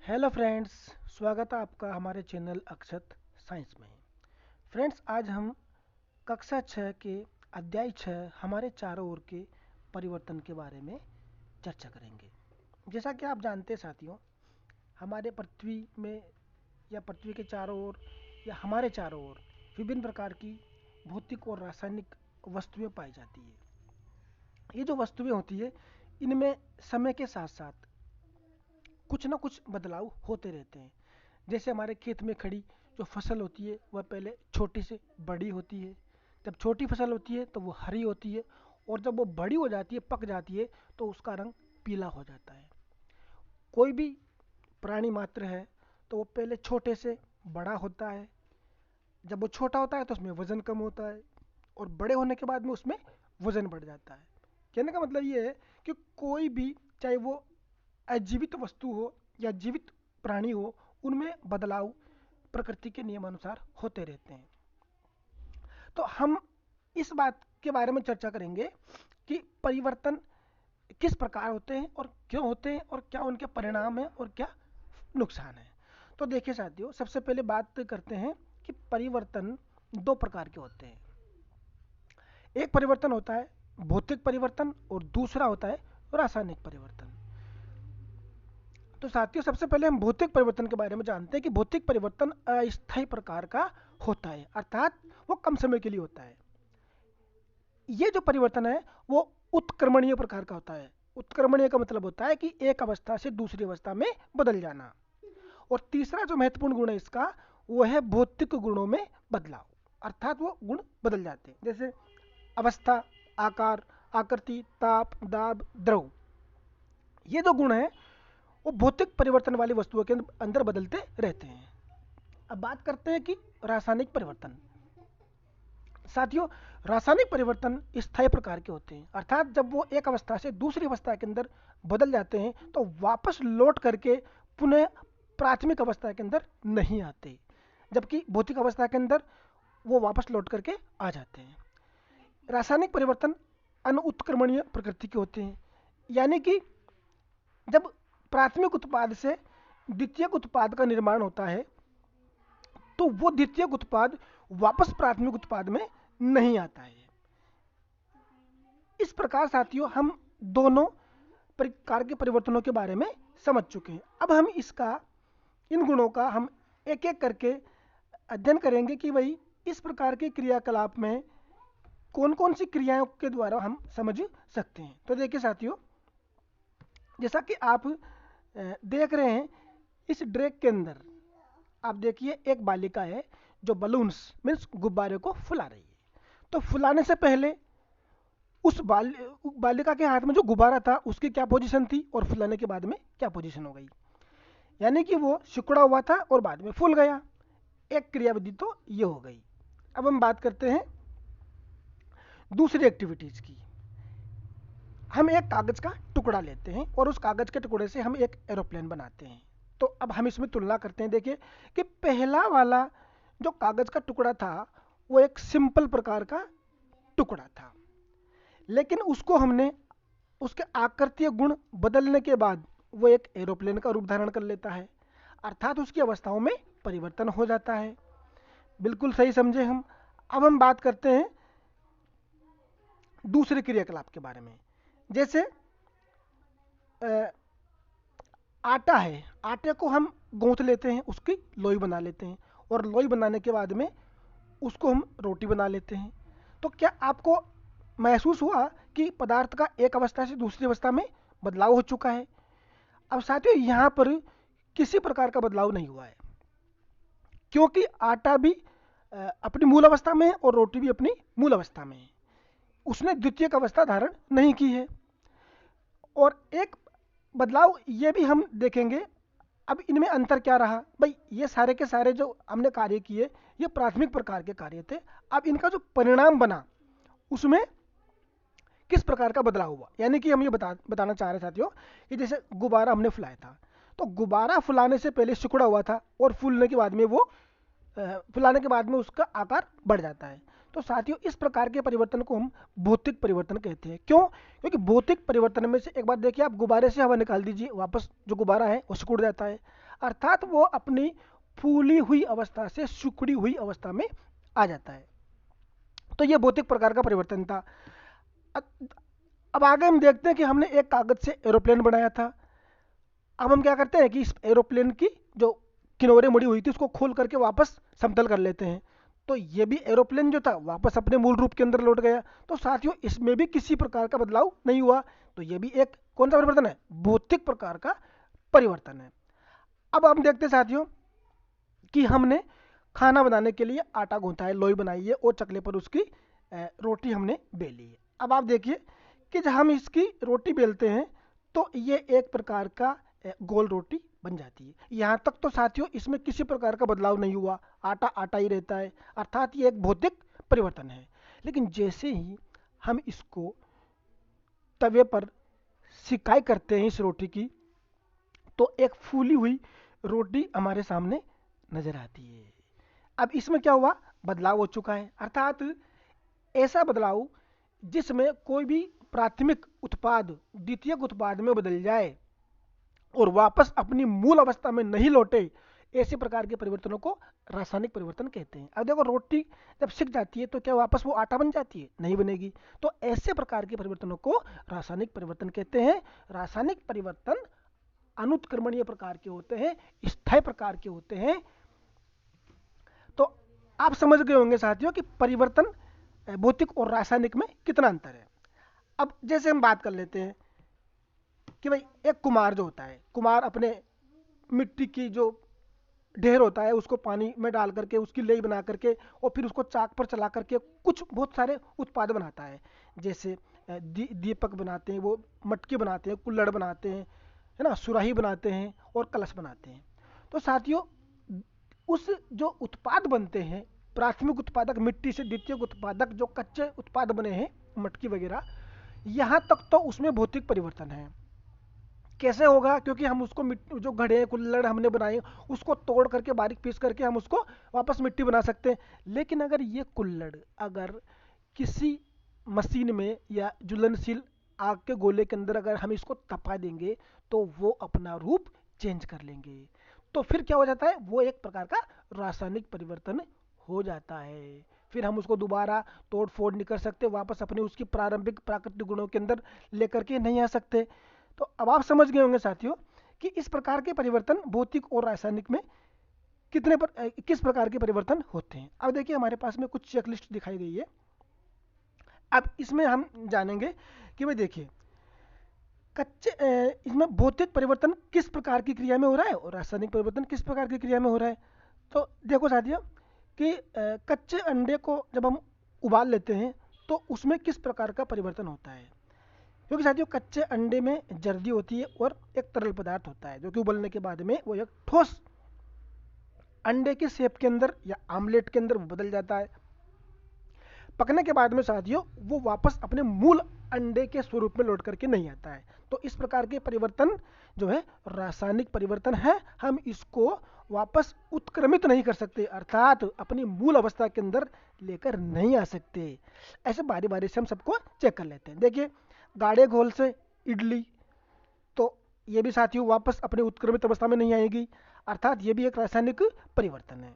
Hello friends. स्वागत है आपका हमारे चैनल अक्षत साइंस में। फ्रेंड्स, आज हम कक्षा 6 के अध्याय 6 हमारे चारों ओर के परिवर्तन के बारे में चर्चा करेंगे। जैसा कि आप जानते हैं साथियों, हमारे पृथ्वी में या पृथ्वी के चारों ओर या हमारे चारों ओर विभिन्न प्रकार की भौतिक और रासायनिक वस्तुएं पाई जाती है। ये जो वस्तुएं होती है, इनमें समय के साथ साथ कुछ ना कुछ बदलाव होते रहते हैं। जैसे हमारे खेत में खड़ी जो फसल होती है वह पहले छोटी से बड़ी होती है। जब छोटी फसल होती है तो वो हरी होती है, और जब वो बड़ी हो जाती है, पक जाती है, तो उसका रंग पीला हो जाता है। कोई भी प्राणी मात्र है तो वो पहले छोटे से बड़ा होता है। जब वो छोटा होता है तो उसमें वजन कम होता है, और बड़े होने के बाद में उसमें वजन बढ़ जाता है। कहने का मतलब ये है कि कोई भी, चाहे वो अजीवित वस्तु हो या जीवित प्राणी हो, उनमें बदलाव प्रकृति के नियमानुसार होते रहते हैं। तो हम इस बात के बारे में चर्चा करेंगे कि परिवर्तन किस प्रकार होते हैं और क्यों होते हैं, और क्या उनके परिणाम हैं और क्या नुकसान है। तो देखिए साथियों, सबसे पहले बात करते हैं कि परिवर्तन दो प्रकार के होते हैं। एक परिवर्तन होता है भौतिक परिवर्तन, और दूसरा होता है रासायनिक परिवर्तन। तो साथियों, सबसे पहले हम भौतिक परिवर्तन के बारे में जानते हैं कि भौतिक परिवर्तन अस्थायी प्रकार का होता है, अर्थात वो कम समय के लिए होता है। ये जो परिवर्तन है वो उत्क्रमणीय प्रकार का होता है। उत्क्रमणीय का मतलब होता है कि एक अवस्था से दूसरी अवस्था में बदल जाना। और तीसरा जो महत्वपूर्ण गुण है इसका, वो है भौतिक गुणों में बदलाव, अर्थात वो गुण बदल जाते हैं। जैसे अवस्था, आकार, आकृति, ताप, दाब, द्रव, ये जो गुण है वो भौतिक परिवर्तन वाली वस्तुओं के अंदर बदलते रहते हैं। अब बात करते हैं कि रासायनिक परिवर्तन। साथियों, रासायनिक परिवर्तन स्थायी प्रकार के होते हैं, अर्थात जब वो एक अवस्था से दूसरी अवस्था के अंदर बदल जाते हैं तो वापस लौट करके पुनः प्राथमिक अवस्था के अंदर नहीं आते, जबकि भौतिक अवस्था के अंदर वो वापस लौट करके आ जाते हैं। रासायनिक परिवर्तन अनुत्क्रमणीय प्रकृति के होते हैं, यानी कि जब प्राथमिक उत्पाद से द्वितीयक उत्पाद का निर्माण होता है तो वो द्वितीयक उत्पाद वापस प्राथमिक उत्पाद में नहीं आता है। इस प्रकार साथियों, हम दोनों प्रकार के परिवर्तनों के बारे में समझ चुके हैं। अब हम इन गुणों का हम एक एक करके अध्ययन करेंगे कि भाई इस प्रकार के क्रियाकलाप में कौन कौन सी क्रियाओं के द्वारा हम समझ सकते हैं। तो देखिए साथियों, जैसा कि आप देख रहे हैं, इस ड्रैग के अंदर आप देखिए एक बालिका है जो बलून्स मीन्स गुब्बारे को फुला रही है। तो फुलाने से पहले उस बालिका के हाथ में जो गुब्बारा था उसकी क्या पोजीशन थी, और फुलाने के बाद में क्या पोजीशन हो गई। यानी कि वो सिकुड़ा हुआ था और बाद में फूल गया। एक क्रियाविधि तो ये हो गई। अब हम बात करते हैं दूसरी एक्टिविटीज की। हम एक कागज का टुकड़ा लेते हैं और उस कागज के टुकड़े से हम एक एरोप्लेन बनाते हैं। तो अब हम इसमें तुलना करते हैं। देखिए कि पहला वाला जो कागज का टुकड़ा था वो एक सिंपल प्रकार का टुकड़ा था, लेकिन उसको हमने उसके आकृतीय गुण बदलने के बाद वो एक एरोप्लेन का रूप धारण कर लेता है, अर्थात उसकी अवस्थाओं में परिवर्तन हो जाता है। बिल्कुल सही समझे हम। अब हम बात करते हैं दूसरे क्रियाकलाप के बारे में। जैसे आटा है, आटे को हम गूंथ लेते हैं, उसकी लोई बना लेते हैं, और लोई बनाने के बाद में उसको हम रोटी बना लेते हैं। तो क्या आपको महसूस हुआ कि पदार्थ का एक अवस्था से दूसरी अवस्था में बदलाव हो चुका है। अब साथियों, यहाँ पर किसी प्रकार का बदलाव नहीं हुआ है, क्योंकि आटा भी अपनी मूल अवस्था में है और रोटी भी अपनी मूल अवस्था में है। उसने द्वितीयक अवस्था धारण नहीं की है। और एक बदलाव ये भी हम देखेंगे। अब इनमें अंतर क्या रहा भाई, ये सारे के सारे जो हमने कार्य किए ये प्राथमिक प्रकार के कार्य थे। अब इनका जो परिणाम बना उसमें किस प्रकार का बदलाव हुआ, यानी कि हम ये बताना चाह रहे साथियों कि जैसे गुब्बारा हमने फुलाया था, तो गुब्बारा फुलाने से पहले सिकुड़ा हुआ था और फूलने के बाद में वो फुलाने के बाद में उसका आकार बढ़ जाता है। तो साथियों, इस प्रकार के परिवर्तन को हम भौतिक परिवर्तन कहते हैं। क्यों? क्योंकि भौतिक परिवर्तन में से एक बात देखिए, आप गुब्बारे से हवा निकाल दीजिए, वापस जो गुब्बारा है वो सिकुड़ जाता है। अर्थात वो अपनी फूली हुई अवस्था से सिकुड़ी हुई अवस्था में आ जाता है। तो ये भौतिक प्रकार का परिवर्तन था। अब आगे हम देखते हैं कि हमने एक कागज से एरोप्लेन बनाया था। अब हम क्या करते हैं कि इस एरोप्लेन की जो किनारे मुड़ी हुई थी उसको खोल करके वापस समतल कर लेते हैं। तो ये भी एरोप्लेन जो था वापस अपने मूल रूप के अंदर लौट गया। तो साथियों इसमें भी किसी प्रकार का बदलाव नहीं हुआ। तो ये भी एक कौन सा परिवर्तन है? भौतिक प्रकार का परिवर्तन है। अब हम देखते हैं साथियों कि हमने खाना बनाने के लिए आटा गूंथा है, लोई बनाई है और चकले पर उसकी रोटी हमने बेली है। अब आप देखिए कि जब हम इसकी रोटी बेलते हैं तो ये एक प्रकार का गोल रोटी बन जाती है। यहाँ तक तो साथियों इसमें किसी प्रकार का बदलाव नहीं हुआ, आटा आटा ही रहता है, अर्थात ये एक भौतिक परिवर्तन है। लेकिन जैसे ही हम इसको तवे पर सिकाई करते हैं इस रोटी की, तो एक फूली हुई रोटी हमारे सामने नजर आती है। अब इसमें क्या हुआ? बदलाव हो चुका है, अर्थात ऐसा बदलाव जिसमें कोई भी प्राथमिक उत्पाद द्वितीयक उत्पाद में बदल जाए और वापस अपनी मूल अवस्था में नहीं लौटे, ऐसे प्रकार के परिवर्तनों को रासायनिक परिवर्तन कहते हैं। अब देखो रोटी जब सिक जाती है तो क्या वापस वो आटा बन जाती है? नहीं बनेगी। तो ऐसे प्रकार के परिवर्तनों को रासायनिक परिवर्तन कहते हैं। रासायनिक परिवर्तन अनुत्क्रमणीय प्रकार के होते हैं, स्थायी प्रकार के होते हैं। तो आप समझ गए होंगे साथियों कि परिवर्तन भौतिक और रासायनिक में कितना अंतर है। अब जैसे हम बात कर लेते हैं कि भाई एक कुम्हार जो होता है, कुम्हार अपने मिट्टी की जो ढेर होता है उसको पानी में डाल करके उसकी लेई बना करके और फिर उसको चाक पर चला करके कुछ बहुत सारे उत्पाद बनाता है। जैसे दीपक बनाते हैं, वो मटकी बनाते हैं, कुल्हड़ बनाते हैं, है ना, सुराही बनाते हैं और कलश बनाते हैं। तो साथियों उस जो उत्पाद बनते हैं, प्राथमिक उत्पादक मिट्टी से द्वितीयक उत्पादक जो कच्चे उत्पाद बने हैं मटकी वगैरह, यहाँ तक तो उसमें भौतिक परिवर्तन है। कैसे होगा? क्योंकि हम उसको जो घड़े कुल्हड़ हमने बनाए उसको तोड़ करके बारीक पीस करके हम उसको वापस मिट्टी बना सकते हैं। लेकिन अगर ये कुल्हड़ अगर किसी मशीन में या ज्वलनशील आग के गोले के अंदर अगर हम इसको तपा देंगे तो वो अपना रूप चेंज कर लेंगे। तो फिर क्या हो जाता है? वो एक प्रकार का रासायनिक परिवर्तन हो जाता है। फिर हम उसको दोबारा तोड़ फोड़ नहीं कर सकते, वापस अपने उसकी प्रारंभिक प्राकृतिक गुणों के अंदर लेकर के नहीं आ सकते। तो अब आप समझ गए होंगे साथियों कि इस प्रकार के परिवर्तन भौतिक और रासायनिक में किस प्रकार के परिवर्तन होते हैं। अब देखिए हमारे पास में कुछ चेकलिस्ट दिखाई गई है। अब इसमें हम जानेंगे कि भाई देखिए इसमें भौतिक परिवर्तन किस प्रकार की क्रिया में हो रहा है और रासायनिक परिवर्तन किस प्रकार की क्रिया में हो रहा है। तो देखो साथियों कि कच्चे अंडे को जब हम उबाल लेते हैं तो उसमें किस प्रकार का परिवर्तन होता है। क्योंकि साथियों कच्चे अंडे में जर्दी होती है और एक तरल पदार्थ होता है जो कि उबलने के बाद में वो एक ठोस अंडे के शेप के अंदर या आमलेट के अंदर बदल जाता है। पकने के बाद में साथियों वो वापस अपने मूल अंडे के स्वरूप में लौट करके नहीं आता है। तो इस प्रकार के परिवर्तन जो है रासायनिक परिवर्तन है। हम इसको वापस उत्क्रमित नहीं कर सकते, अर्थात अपनी मूल अवस्था के अंदर लेकर नहीं आ सकते। ऐसे बारी बारी से हम सबको चेक कर लेते हैं। देखिए गाढ़े घोल से इडली, तो ये भी साथियों वापस अपनी उत्क्रमित अवस्था में नहीं आएगी, अर्थात ये भी एक रासायनिक परिवर्तन है।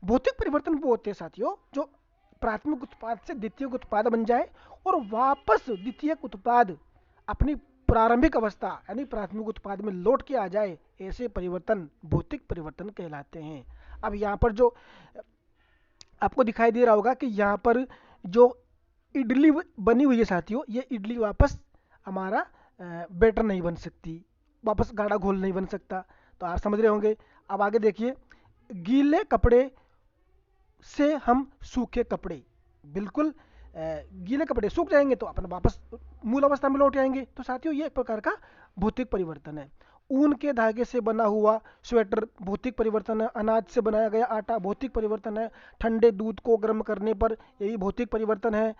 भौतिक परिवर्तन वो होते हैं साथियों जो प्राथमिक उत्पाद से द्वितीयक उत्पाद बन जाए और वापस द्वितीयक उत्पाद अपनी प्रारंभिक अवस्था यानी प्राथमिक उत्पाद में लौट के आ जाए, ऐसे परिवर्तन भौतिक परिवर्तन कहलाते हैं। अब यहाँ पर जो आपको दिखाई दे रहा होगा कि यहाँ पर जो इडली बनी हुई है साथियों, ये इडली वापस हमारा बैटर नहीं बन सकती, वापस गाढ़ा घोल नहीं बन सकता। तो आप समझ रहे होंगे। अब आगे देखिए, गीले कपड़े से हम सूखे कपड़े, बिल्कुल गीले कपड़े सूख जाएंगे तो अपन वापस मूल अवस्था में लौट आएंगे। तो साथियों ये एक प्रकार का भौतिक परिवर्तन है। ऊन के धागे से बना हुआ स्वेटर भौतिक परिवर्तन है। अनाज से बनाया गया आटा भौतिक परिवर्तन है। ठंडे दूध को गर्म करने पर यही भौतिक परिवर्तन है।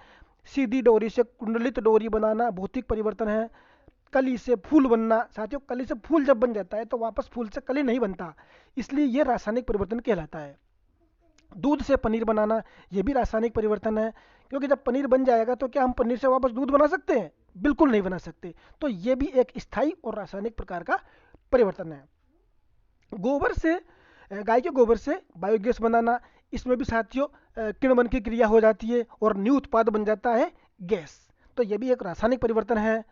सीधी डोरी से कुंडलित डोरी बनाना भौतिक परिवर्तन है। कली से फूल बनना, साथियों कली से फूल जब बन जाता है तो वापस फूल से कली नहीं बनता, इसलिए यह रासायनिक परिवर्तन कहलाता है। दूध से पनीर बनाना यह भी रासायनिक परिवर्तन है, क्योंकि जब पनीर बन जाएगा तो क्या हम पनीर से वापस दूध बना सकते हैं? बिल्कुल नहीं बना सकते। तो यह भी एक स्थायी और रासायनिक प्रकार का परिवर्तन है। गोबर से गाय के गोबर से बायोगैस बनाना, इसमें भी साथियों किण्वन की क्रिया हो जाती है और न्यू उत्पाद बन जाता है गैस। तो ये भी एक रासायनिक परिवर्तन है।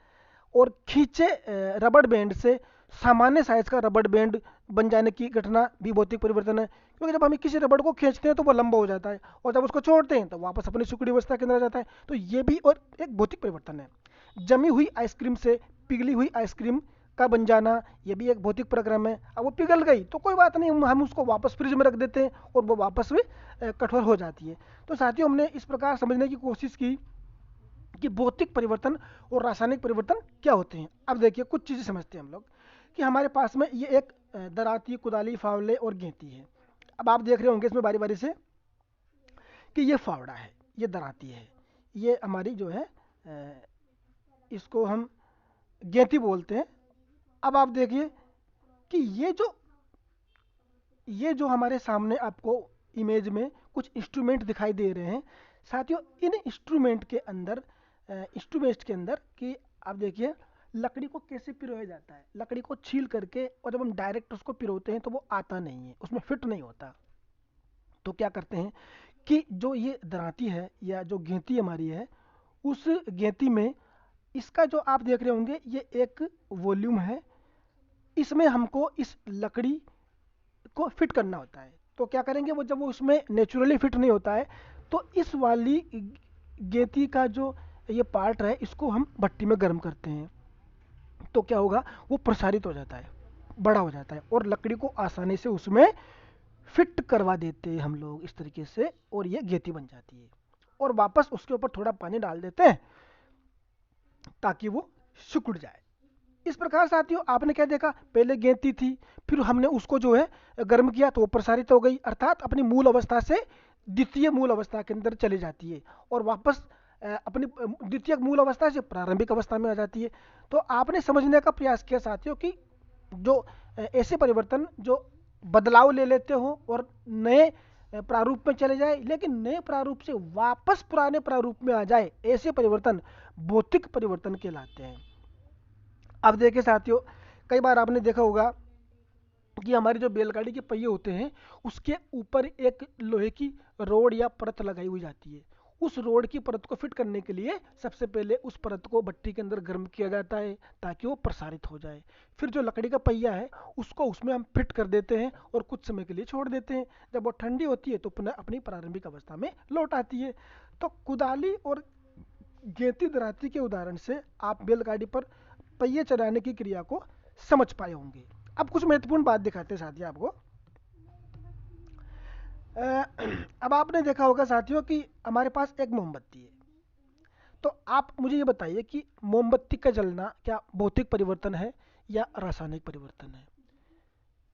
और खींचे रबड़ बैंड से सामान्य साइज का रबड़ बैंड बन जाने की घटना भी भौतिक परिवर्तन है, क्योंकि जब हम किसी रबड़ को खींचते हैं तो वो लंबा हो जाता है और जब उसको छोड़ते हैं तो वापस अपनी सिकुड़ी अवस्था के अंदर आ जाता है। तो ये भी और एक भौतिक परिवर्तन है। जमी हुई आइसक्रीम से पिघली हुई आइसक्रीम का बन जाना, ये भी एक भौतिक प्रक्रम है। अब वो पिघल गई तो कोई बात नहीं, हम उसको वापस फ्रिज में रख देते हैं और वो वापस भी कठोर हो जाती है। तो साथियों, हमने इस प्रकार समझने की कोशिश की कि भौतिक परिवर्तन और रासायनिक परिवर्तन क्या होते हैं। अब देखिए कुछ चीज़ें समझते हैं हम लोग कि हमारे पास में ये एक दराती, कुदाली, फावले और गेंती है। अब आप देख रहे होंगे इसमें बारी बारी से कि ये फावड़ा है, ये दराती है, ये हमारी जो है इसको हम गेंती बोलते हैं। अब आप देखिए कि ये जो हमारे सामने आपको इमेज में कुछ इंस्ट्रूमेंट दिखाई दे रहे हैं साथियों, इन इंस्ट्रूमेंट के अंदर कि आप देखिए लकड़ी को कैसे पिरोया जाता है। लकड़ी को छील करके और जब हम डायरेक्ट उसको पिरोते हैं तो वो आता नहीं है, उसमें फिट नहीं होता। तो क्या करते हैं कि जो ये दराती है या जो गेंती हमारी है, उस गेंती में इसका जो आप देख रहे होंगे ये एक वॉल्यूम है, इसमें हमको इस लकड़ी को फिट करना होता है। तो क्या करेंगे, वो जब वो उसमें नेचुरली फिट नहीं होता है तो इस वाली गेंती का जो ये पार्ट है इसको हम भट्टी में गर्म करते हैं। तो क्या होगा, वो प्रसारित हो जाता है, बड़ा हो जाता है और लकड़ी को आसानी से उसमें फिट करवा देते हैं हम लोग इस तरीके से, और ये गेंती बन जाती है। और वापस उसके ऊपर थोड़ा पानी डाल देते हैं ताकि वो सिकुड़ जाए। इस प्रकार साथियों आपने क्या देखा, पहले गेंती थी, फिर हमने उसको जो है गर्म किया तो वो प्रसारित हो गई, अर्थात अपनी मूल अवस्था से द्वितीय मूल अवस्था के अंदर चली जाती है और वापस अपनी द्वितीय मूल अवस्था से प्रारंभिक अवस्था में आ जाती है। तो आपने समझने का प्रयास किया साथियों कि जो ऐसे परिवर्तन जो बदलाव ले लेते हो और नए प्रारूप में चले जाए, लेकिन नए प्रारूप से वापस पुराने प्रारूप में आ जाए, ऐसे परिवर्तन भौतिक परिवर्तन कहलाते हैं। अब देखिए साथियों, कई बार आपने देखा होगा कि हमारी जो बैलगाड़ी के पहिए होते हैं उसके ऊपर एक लोहे की रोड या परत लगाई हुई जाती है। उस रोड की परत को फिट करने के लिए सबसे पहले उस परत को भट्टी के अंदर गर्म किया जाता है ताकि वो प्रसारित हो जाए। फिर जो लकड़ी का पहिया है उसको उसमें हम फिट कर देते हैं और कुछ समय के लिए छोड़ देते हैं। जब वो ठंडी होती है तो पुनः अपनी प्रारंभिक अवस्था में लौट आती है। तो कुदाली और गेंती दराती के उदाहरण से आप बैलगाड़ी पर पहिए चलाने की क्रिया को समझ पाए होंगे। अब कुछ महत्वपूर्ण बात दिखाते हैं साथियों आपको। अब आपने देखा होगा साथियों कि हमारे पास एक मोमबत्ती है। तो आप मुझे ये बताइए कि मोमबत्ती का जलना क्या भौतिक परिवर्तन है या रासायनिक परिवर्तन है?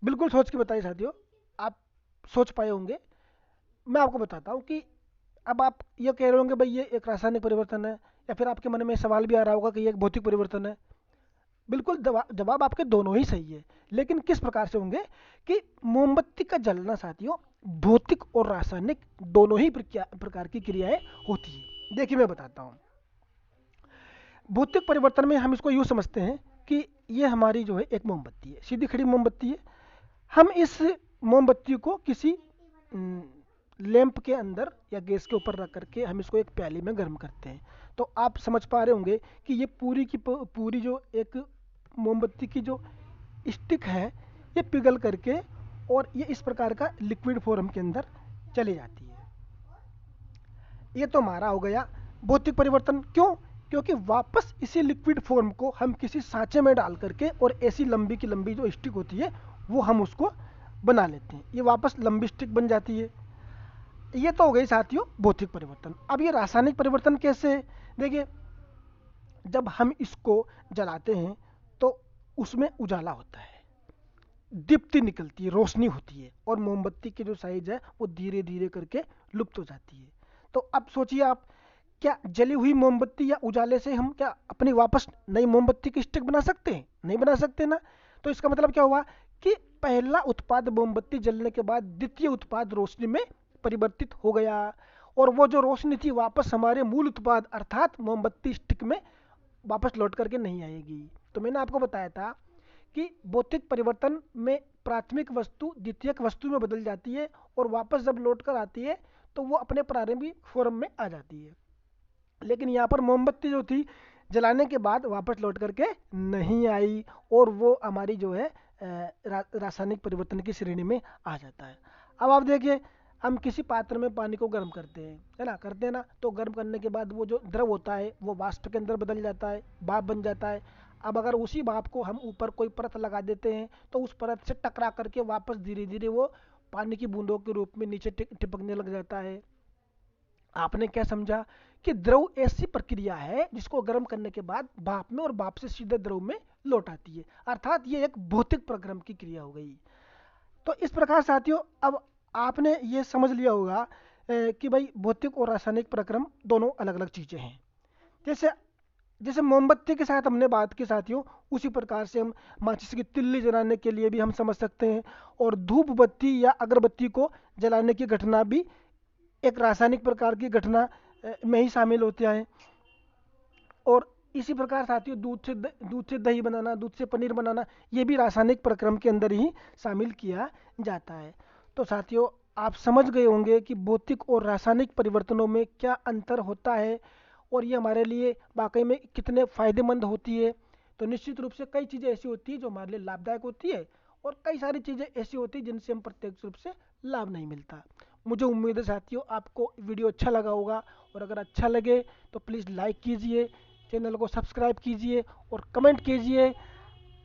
बिल्कुल सोच के बताइए साथियों, आप सोच पाए होंगे। मैं आपको बताता हूँ कि अब आप ये कह रहे होंगे भाई ये एक रासायनिक परिवर्तन है, या फिर आपके मन में सवाल भी आ रहा होगा कि ये एक भौतिक परिवर्तन है। बिल्कुल जवाब आपके दोनों ही सही है, लेकिन किस प्रकार से होंगे कि मोमबत्ती का जलना साथियों भौतिक और रासायनिक दोनों ही प्रकार की क्रियाएं होती है। देखिए मैं बताता हूँ। भौतिक परिवर्तन में हम इसको यूँ समझते हैं कि ये हमारी जो है एक मोमबत्ती है, सीधी खड़ी मोमबत्ती है। हम इस मोमबत्ती को किसी लैंप के अंदर या गैस के ऊपर रख करके हम इसको एक प्याली में गर्म करते हैं। तो आप समझ पा रहे होंगे कि ये पूरी की पूरी जो एक मोमबत्ती की जो स्टिक है ये पिघल करके और ये इस प्रकार का लिक्विड फॉर्म के अंदर चली जाती है। ये तो हमारा हो गया भौतिक परिवर्तन। क्यों? क्योंकि वापस इसी लिक्विड फॉर्म को हम किसी सांचे में डाल करके और ऐसी लंबी की लंबी जो स्टिक होती है वो हम उसको बना लेते हैं, ये वापस लंबी स्टिक बन जाती है। ये तो हो गई साथियों भौतिक परिवर्तन। अब ये रासायनिक परिवर्तन कैसे है? देखिए, जब हम इसको जलाते हैं तो उसमें उजाला होता है, दीप्ति निकलती है, रोशनी होती है और मोमबत्ती की जो साइज है वो धीरे धीरे करके लुप्त हो जाती है। तो अब सोचिए आप, क्या जली हुई मोमबत्ती या उजाले से हम क्या अपनी वापस नई मोमबत्ती की स्टिक बना सकते हैं? नहीं बना सकते ना। तो इसका मतलब क्या हुआ कि पहला उत्पाद मोमबत्ती जलने के बाद द्वितीय उत्पाद रोशनी में परिवर्तित हो गया और वो जो रोशनी थी वापस हमारे मूल उत्पाद अर्थात मोमबत्ती स्टिक में वापस लौट करके नहीं आएगी। तो मैंने आपको बताया था कि भौतिक परिवर्तन में प्राथमिक वस्तु द्वितीयक वस्तु में बदल जाती है और वापस जब लौट कर आती है तो वो अपने प्रारंभिक फॉर्म में आ जाती है। लेकिन यहाँ पर मोमबत्ती जो थी जलाने के बाद वापस लौट करके नहीं आई और वो हमारी जो है रासायनिक परिवर्तन की श्रेणी में आ जाता है। अब आप देखिए, हम किसी पात्र में पानी को गर्म करते हैं, है ना, करते हैं ना, तो गर्म करने के बाद वो जो द्रव होता है वो वाष्प के अंदर बदल जाता है, भाप बन जाता है। अब अगर उसी भाप को हम ऊपर कोई परत लगा देते हैं तो उस परत से टकरा करके वापस धीरे धीरे वो पानी की बूंदों के रूप में नीचे टिपकने लग जाता है। आपने क्या समझा कि द्रव ऐसी प्रक्रिया है जिसको गर्म करने के बाद भाप में और भाप से सीधे द्रव में लौट आती है, अर्थात ये एक भौतिक प्रक्रम की क्रिया हो गई। तो इस प्रकार साथियों, अब आपने ये समझ लिया होगा कि भाई भौतिक और रासायनिक प्रक्रम दोनों अलग अलग चीज़ें हैं। जैसे जैसे मोमबत्ती के साथ हमने बात की साथियों, उसी प्रकार से हम माचिस की तिल्ली जलाने के लिए भी हम समझ सकते हैं, और धूप बत्ती या अगरबत्ती को जलाने की घटना भी एक रासायनिक प्रकार की घटना में ही शामिल होते हैं। और इसी प्रकार साथियों, दूध से दही बनाना, दूध से पनीर बनाना, ये भी रासायनिक प्रक्रम के अंदर ही शामिल किया जाता है। तो साथियों, आप समझ गए होंगे कि भौतिक और रासायनिक परिवर्तनों में क्या अंतर होता है और ये हमारे लिए वाकई में कितने फायदेमंद होती है। तो निश्चित रूप से कई चीज़ें ऐसी होती है जो हमारे लिए लाभदायक होती है और कई सारी चीज़ें ऐसी होती है जिनसे हम प्रत्यक्ष रूप से लाभ नहीं मिलता। मुझे उम्मीद है साथियों आपको वीडियो अच्छा लगा होगा, और अगर अच्छा लगे तो प्लीज़ लाइक कीजिए, चैनल को सब्सक्राइब कीजिए और कमेंट कीजिए।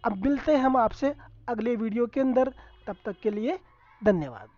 अब मिलते हैं हम आपसे अगले वीडियो के अंदर, तब तक के लिए धन्यवाद।